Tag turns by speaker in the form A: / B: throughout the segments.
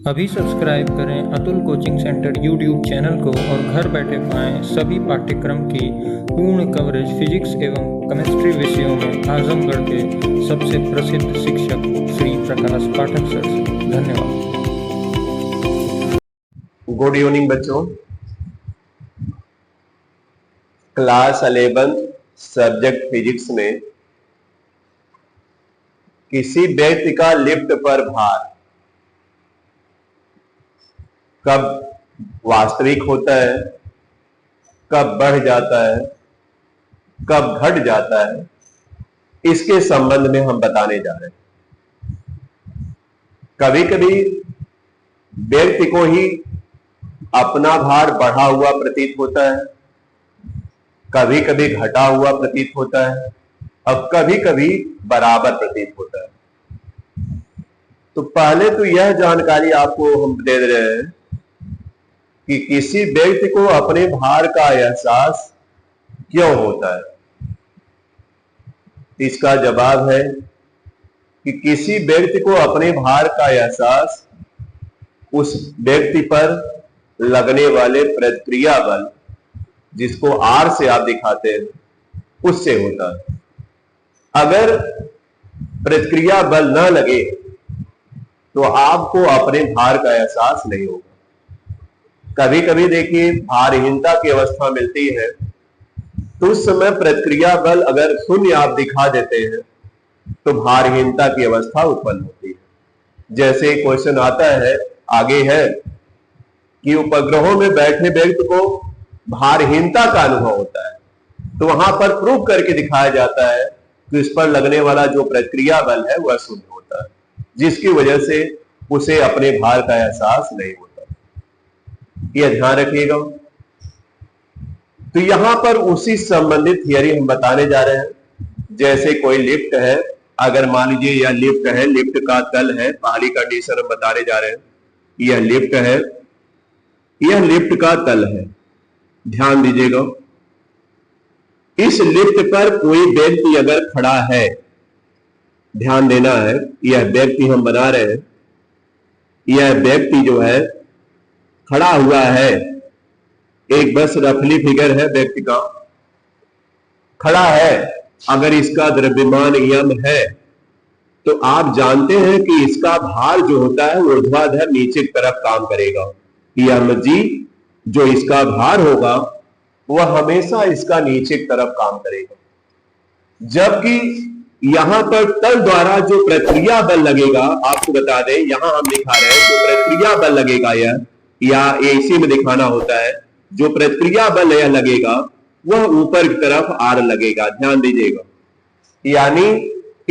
A: अभी सब्सक्राइब करें Atul coaching centre YouTube channel को और घर बैठे पाएं सभी पाठ्यक्रम की पूर्ण कवरेज फिजिक्स एवं केमिस्ट्री विषयों में आजमगढ़ के सबसे प्रसिद्ध शिक्षक श्री प्रकाश पाठक सर से। धन्यवाद।
B: गुड इवनिंग बच्चों। क्लास 11 सब्जेक्ट फिजिक्स में किसी व्यक्ति का लिफ्ट पर भार कब वास्तविक होता है, कब बढ़ जाता है, कब घट जाता है, इसके संबंध में हम बताने जा रहे हैं। कभी कभी व्यक्ति को ही अपना भार बढ़ा हुआ प्रतीत होता है, कभी कभी घटा हुआ प्रतीत होता है और कभी कभी बराबर प्रतीत होता है। तो पहले तो यह जानकारी आपको हम दे रहे हैं कि किसी व्यक्ति को अपने भार का एहसास क्यों होता है। इसका जवाब है कि किसी व्यक्ति को अपने भार का एहसास उस व्यक्ति पर लगने वाले प्रतिक्रिया बल, जिसको आर से आप दिखाते हैं, उससे होता है। अगर प्रतिक्रिया बल न लगे तो आपको अपने भार का एहसास नहीं होगा। कभी कभी देखिए भारहीनता की अवस्था मिलती है तो उस समय प्रतिक्रिया बल अगर शून्य आप दिखा देते हैं तो भारहीनता की अवस्था उत्पन्न होती है। जैसे क्वेश्चन आता है आगे है कि उपग्रहों में बैठे व्यक्ति को भारहीनता का अनुभव होता है, तो वहां पर प्रूव करके दिखाया जाता है कि इस पर लगने वाला जो प्रतिक्रिया बल है वह शून्य होता है, जिसकी वजह से उसे अपने भार का एहसास नहीं होता। यह ध्यान रखिएगा। तो यहां पर उसी संबंधित थियरी हम बताने जा रहे हैं। जैसे कोई लिफ्ट है, अगर मान लीजिए यह लिफ्ट है, लिफ्ट का तल है, पहली कंडीशन हम बताने जा रहे हैं। यह लिफ्ट है, यह लिफ्ट का तल है। ध्यान दीजिएगा, इस लिफ्ट पर कोई व्यक्ति अगर खड़ा है, ध्यान देना है, यह व्यक्ति हम बना रहे हैं, यह व्यक्ति जो है खड़ा हुआ है, एक बस रफली फिगर है, व्यक्ति का खड़ा है। अगर इसका द्रव्यमान यम है तो आप जानते हैं कि इसका भार जो होता है वो ऊर्ध्वाधर नीचे की तरफ काम करेगा। यम जी जो इसका भार होगा वह हमेशा इसका नीचे की तरफ काम करेगा, जबकि यहां पर तल द्वारा जो प्रतिक्रिया बल लगेगा, आपको बता दें यहां हम दिखा रहे हैं जो प्रतिक्रिया बल लगेगा यह, या एसी में दिखाना होता है, जो प्रतिक्रिया बल यह लगेगा वह ऊपर की तरफ आर लगेगा। ध्यान दीजिएगा, यानी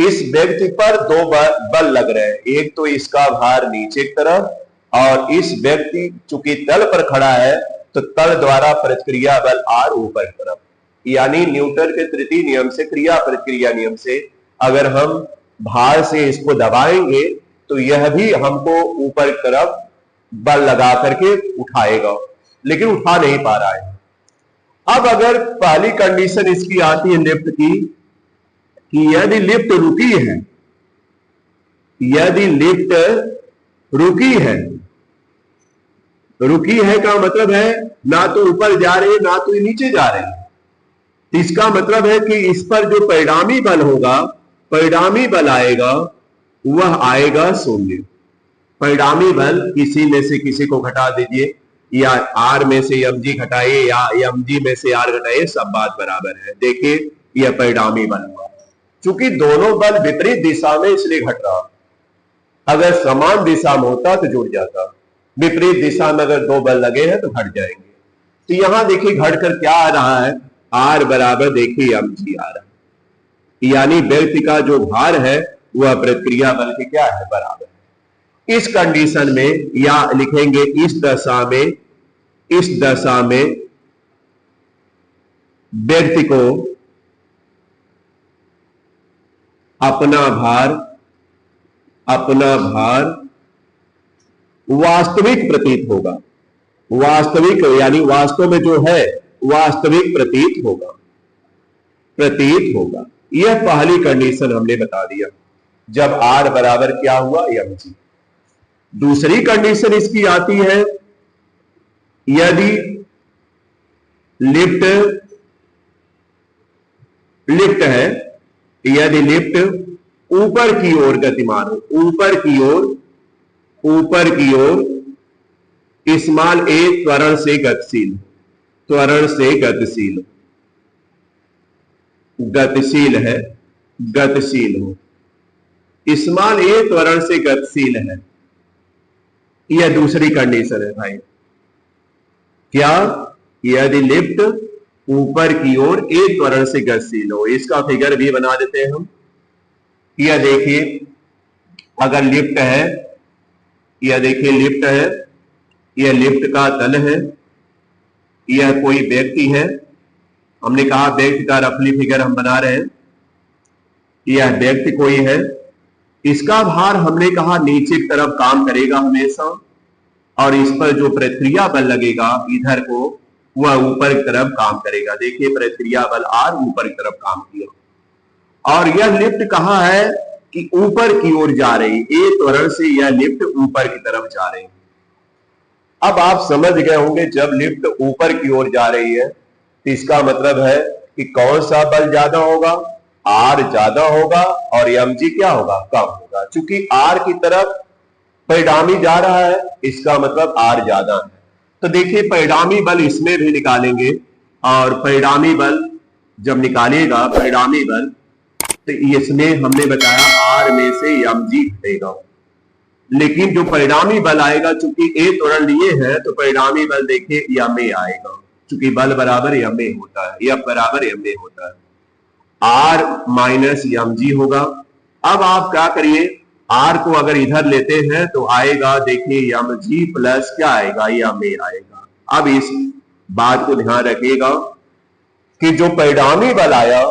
B: इस व्यक्ति पर दो बल लग रहे हैं, एक तो इसका भार नीचे की तरफ और इस व्यक्ति चूंकि तल पर खड़ा है तो तल द्वारा प्रतिक्रिया बल आर ऊपर की तरफ। यानी न्यूटन के तृतीय नियम से, क्रिया प्रतिक्रिया नियम से, अगर हम भार से इसको दबाएंगे तो यह भी हमको ऊपर की तरफ बल लगा करके उठाएगा, लेकिन उठा नहीं पा रहा है। अब अगर पहली कंडीशन इसकी आती है लिफ्ट की कि यदि लिफ्ट रुकी है, यदि लिफ्ट रुकी है, रुकी है का मतलब है ना तो ऊपर जा रहे ना तो नीचे जा रहे। इसका मतलब है कि इस पर जो परिणामी बल होगा, परिणामी बल आएगा वह आएगा शून्य। परिणामी बल किसी में से किसी को घटा दीजिए, या आर में से एम जी घटाइए या एम जी में से आर घटाइए, सब बात बराबर है। देखिए यह परिणामी बल हुआ, चूंकि दोनों बल विपरीत दिशा में इसलिए घट रहा। अगर समान दिशा में होता तो जुड़ जाता, विपरीत दिशा में अगर दो बल लगे हैं तो घट जाएंगे। तो यहां देखिए घटकर क्या आ रहा है, आर बराबर देखिए एम जी आ रहा है, यानी व्यक्ति का जो भार है वह प्रतिक्रिया बल के क्या है, बराबर। इस कंडीशन में या लिखेंगे इस दशा में, इस दशा में व्यक्ति को अपना भार वास्तविक प्रतीत होगा। वास्तविक यानी वास्तव में जो है वास्तविक प्रतीत होगा, यह पहली कंडीशन हमने बता दिया। जब आर बराबर क्या हुआ, एम जी। दूसरी कंडीशन इसकी आती है यदि लिफ्ट है, यदि लिफ्ट ऊपर की ओर गतिमान हो, ऊपर की ओर स्मॉल ए त्वरण से गतिशील है, गतिशील हो, स्मॉल ए त्वरण से गतिशील है। यह दूसरी कंडीशन है भाई। क्या? यदि लिफ्ट ऊपर की ओर ए त्वरण से गतिशील हो। इसका फिगर भी बना देते हैं हम। यह देखिए, अगर लिफ्ट है, यह देखिए लिफ्ट है, यह लिफ्ट का तल है, यह कोई व्यक्ति है, हमने कहा व्यक्ति का रफली फिगर हम बना रहे हैं, यह व्यक्ति कोई है, इसका भार हमने कहा नीचे की तरफ काम करेगा हमेशा, और इस पर जो प्रतिक्रिया बल लगेगा इधर को, वह ऊपर की तरफ काम करेगा। देखिए प्रतिक्रिया बल आर ऊपर की तरफ काम किया, और यह लिफ्ट कहाँ है कि ऊपर की ओर जा रही, ए त्वरण से यह लिफ्ट ऊपर की तरफ जा रही। अब आप समझ गए होंगे जब लिफ्ट ऊपर की ओर जा रही है तो इसका मतलब है कि कौन सा बल ज्यादा होगा, आर ज्यादा होगा, और mg क्या होगा, कम होगा। चूंकि आर की तरफ परिणामी जा रहा है, इसका मतलब आर ज्यादा है। तो देखिए परिणामी बल इसमें भी निकालेंगे, और परिणामी बल जब निकालिएगा परिणामी बल, तो इसमें हमने बताया आर में से mg घटेगा। लेकिन जो परिणामी बल आएगा, चूंकि ए त्वरण लिए है तो परिणामी बल देखिए ma आएगा, चूंकि बल बराबर ma होता है, F बराबर ma होता है, आर माइनस mg होगा। अब आप क्या करिए, आर को अगर इधर लेते हैं तो आएगा देखिए mg प्लस क्या आएगा, ma आएगा। अब इस बात को ध्यान रखिएगा कि जो परिणामी बल आया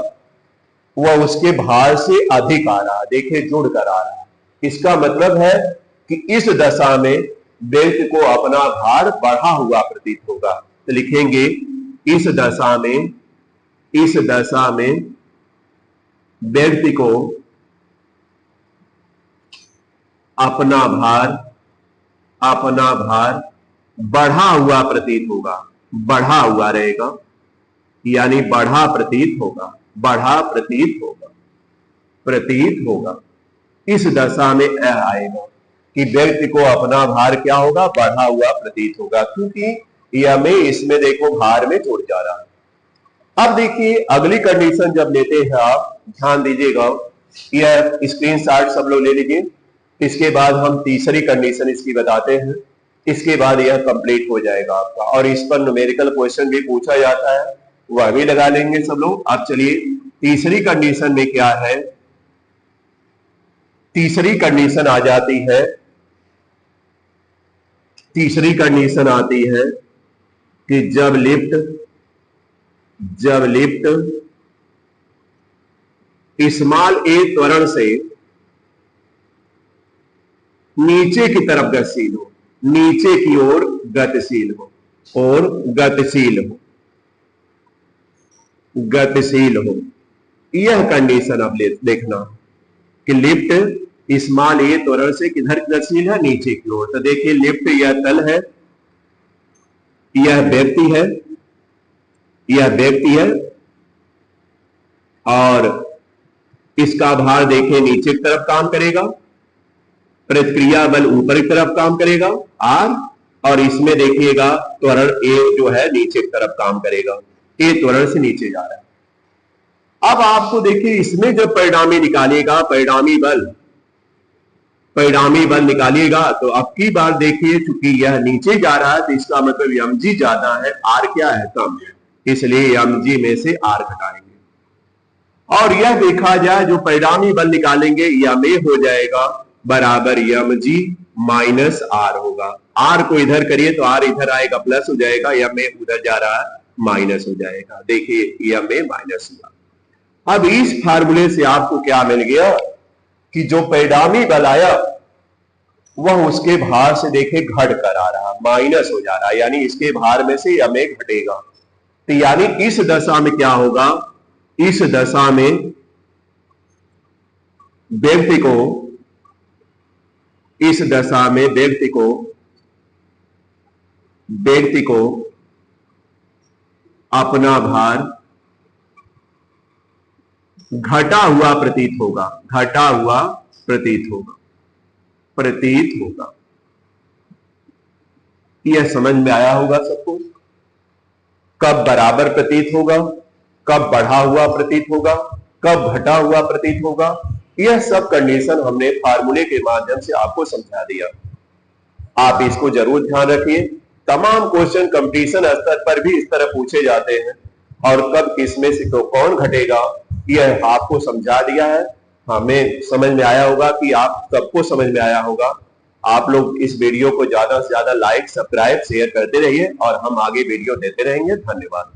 B: वह उसके भार से अधिक आ रहा, देखिए जुड़ कर आ रहा। इसका मतलब है कि इस दशा में व्यक्ति को अपना भार बढ़ा हुआ प्रतीत होगा। तो लिखेंगे इस दशा में व्यक्ति को अपना भार बढ़ा हुआ प्रतीत होगा, बढ़ा हुआ रहेगा, यानी बढ़ा प्रतीत होगा। इस दशा में आएगा कि व्यक्ति को अपना भार क्या होगा, बढ़ा हुआ प्रतीत होगा, क्योंकि यह में इसमें देखो भार में जुड़ जा रहा है। अब देखिए अगली कंडीशन जब लेते हैं, आप ध्यान दीजिएगा, यह स्क्रीनशॉट सब लोग ले लीजिए। इसके बाद हम तीसरी कंडीशन इसकी बताते हैं, इसके बाद यह कंप्लीट हो जाएगा आपका, और इस पर न्यूमेरिकल क्वेश्चन भी पूछा जाता है, वह भी लगा लेंगे सब लोग। अब चलिए तीसरी कंडीशन में क्या है, तीसरी कंडीशन आ जाती है, तीसरी कंडीशन आती है कि जब लिफ्ट स्मॉल ए त्वरण से नीचे की तरफ गतिशील हो, नीचे की ओर गतिशील हो, और गतिशील हो। यह कंडीशन अब देखना कि लिफ्ट स्मॉल ए त्वरण से किधर गतिशील है, नीचे की ओर। तो देखिए लिफ्ट यह तल है, यह व्यक्ति है, और इसका भार देखिए नीचे की तरफ काम करेगा, प्रतिक्रिया बल ऊपर की तरफ काम करेगा आर, और इसमें देखिएगा त्वरण ए जो है नीचे की तरफ काम करेगा, ए त्वरण से नीचे जा रहा है। अब आपको देखिए इसमें जब परिणामी निकालिएगा, परिणामी बल निकालिएगा, तो अब की बार देखिए चूंकि यह नीचे जा रहा है तो इसका मतलब mg ज्यादा है, आर क्या है, कम है, इसलिए mg में से आर घटाएंगे। और यह देखा जाए जो परिणामी बल निकालेंगे ma हो जाएगा बराबर mg माइनस आर होगा। आर को इधर करिए तो आर इधर आएगा प्लस हो जाएगा, ma उधर जा रहा है माइनस हो जाएगा। देखिए ma माइनस हुआ। अब इस फार्मूले से आपको क्या मिल गया कि जो परिणामी बल आया वह उसके भार से देखे घट कर आ रहा, माइनस हो जा रहा, यानी इसके भार में से ma घटेगा। तो यानी इस दशा में क्या होगा, इस दशा में व्यक्ति को इस दशा में व्यक्ति को अपना भार घटा हुआ प्रतीत होगा, यह समझ में आया होगा सबको। कब बराबर प्रतीत होगा, कब बढ़ा हुआ प्रतीत होगा, कब घटा हुआ प्रतीत होगा, यह सब कंडीशन हमने फार्मूले के माध्यम से आपको समझा दिया। आप इसको जरूर ध्यान रखिए। तमाम क्वेश्चन कंपटीशन स्तर पर भी इस तरह पूछे जाते हैं, और कब किस में से तो कौन घटेगा यह आपको समझा दिया है। हमें समझ में आया होगा कि आप सबको समझ में आया होगा। आप लोग इस वीडियो को ज्यादा से ज्यादा लाइक, सब्सक्राइब, शेयर करते रहिए और हम आगे वीडियो देते रहेंगे। धन्यवाद।